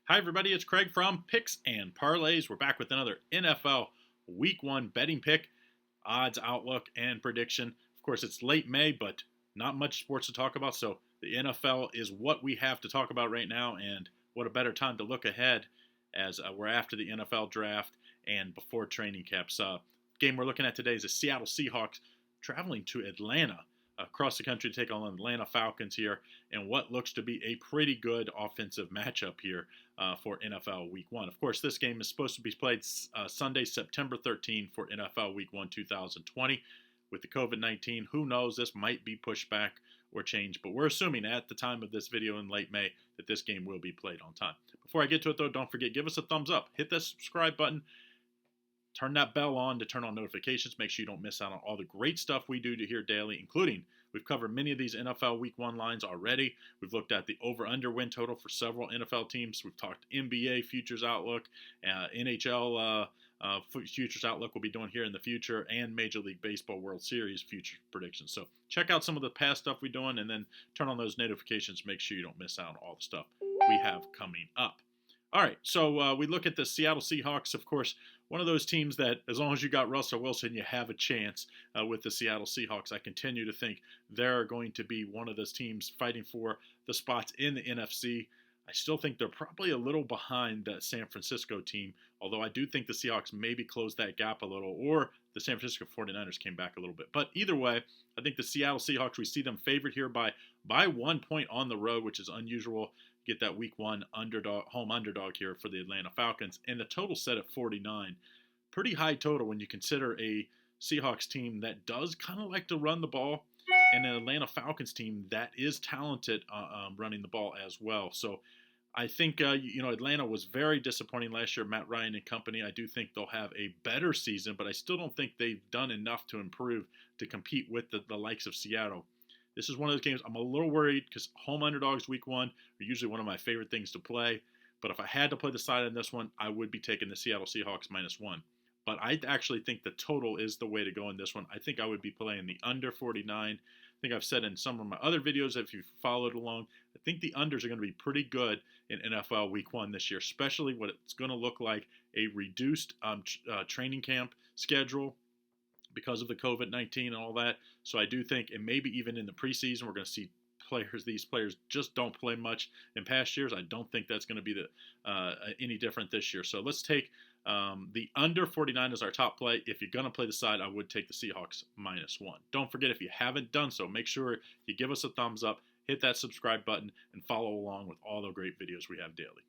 Hi, everybody. It's Craig from Picks and Parlays. We're back with another NFL Week 1 betting pick, odds, outlook, and prediction. Of course, it's late May, but not much sports to talk about, so the NFL is what we have to talk about right now, and what a better time to look ahead as we're after the NFL draft and before training camps. Game we're looking at today is the Seattle Seahawks traveling to Atlanta across the country to take on the Atlanta Falcons here, and what looks to be a pretty good offensive matchup here for NFL Week 1. Of course, this game is supposed to be played Sunday, September 13 for NFL Week 1 2020. With the COVID-19, who knows, this might be pushed back or changed, but we're assuming at the time of this video in late May that this game will be played on time. Before I get to it, though, don't forget, give us a thumbs up, hit that subscribe button, turn that bell on to turn on notifications. Make sure you don't miss out on all the great stuff we do to here daily, including we've covered many of these NFL Week 1 lines already. We've looked at the over-under win total for several NFL teams. We've talked NBA futures outlook, NHL futures outlook we'll be doing here in the future, and Major League Baseball World Series future predictions. So check out some of the past stuff we're doing, and then turn on those notifications. Make sure you don't miss out on all the stuff we have coming up. All right, so we look at the Seattle Seahawks, of course, one of those teams that as long as you got Russell Wilson, you have a chance with the Seattle Seahawks. I continue to think they're going to be one of those teams fighting for the spots in the NFC. I still think they're probably a little behind that San Francisco team, although I do think the Seahawks maybe closed that gap a little, or the San Francisco 49ers came back a little bit. But either way, I think the Seattle Seahawks, we see them favored here by 1 point on the road, which is unusual. Get that Week 1 home underdog here for the Atlanta Falcons, and the total set at 49. Pretty high total when you consider a Seahawks team that does kind of like to run the ball, and an Atlanta Falcons team that is talented running the ball as well. So I think, Atlanta was very disappointing last year, Matt Ryan and company. I do think they'll have a better season, but I still don't think they've done enough to improve to compete with the likes of Seattle. This is one of those games I'm a little worried because home underdogs Week 1 are usually one of my favorite things to play. But if I had to play the side on this one, I would be taking the Seattle Seahawks -1. But I actually think the total is the way to go in this one. I think I would be playing the under 49. I think I've said in some of my other videos, if you've followed along, I think the unders are going to be pretty good in NFL Week 1 this year, especially what it's going to look like a reduced training camp schedule because of the COVID-19 and all that. So I do think, and maybe even in the preseason, we're going to see these players just don't play much in past years. I don't think that's going to be any different this year. So let's take the under 49 as our top play. If you're going to play the side, I would take the Seahawks -1. Don't forget, if you haven't done so, make sure you give us a thumbs up, hit that subscribe button, and follow along with all the great videos we have daily.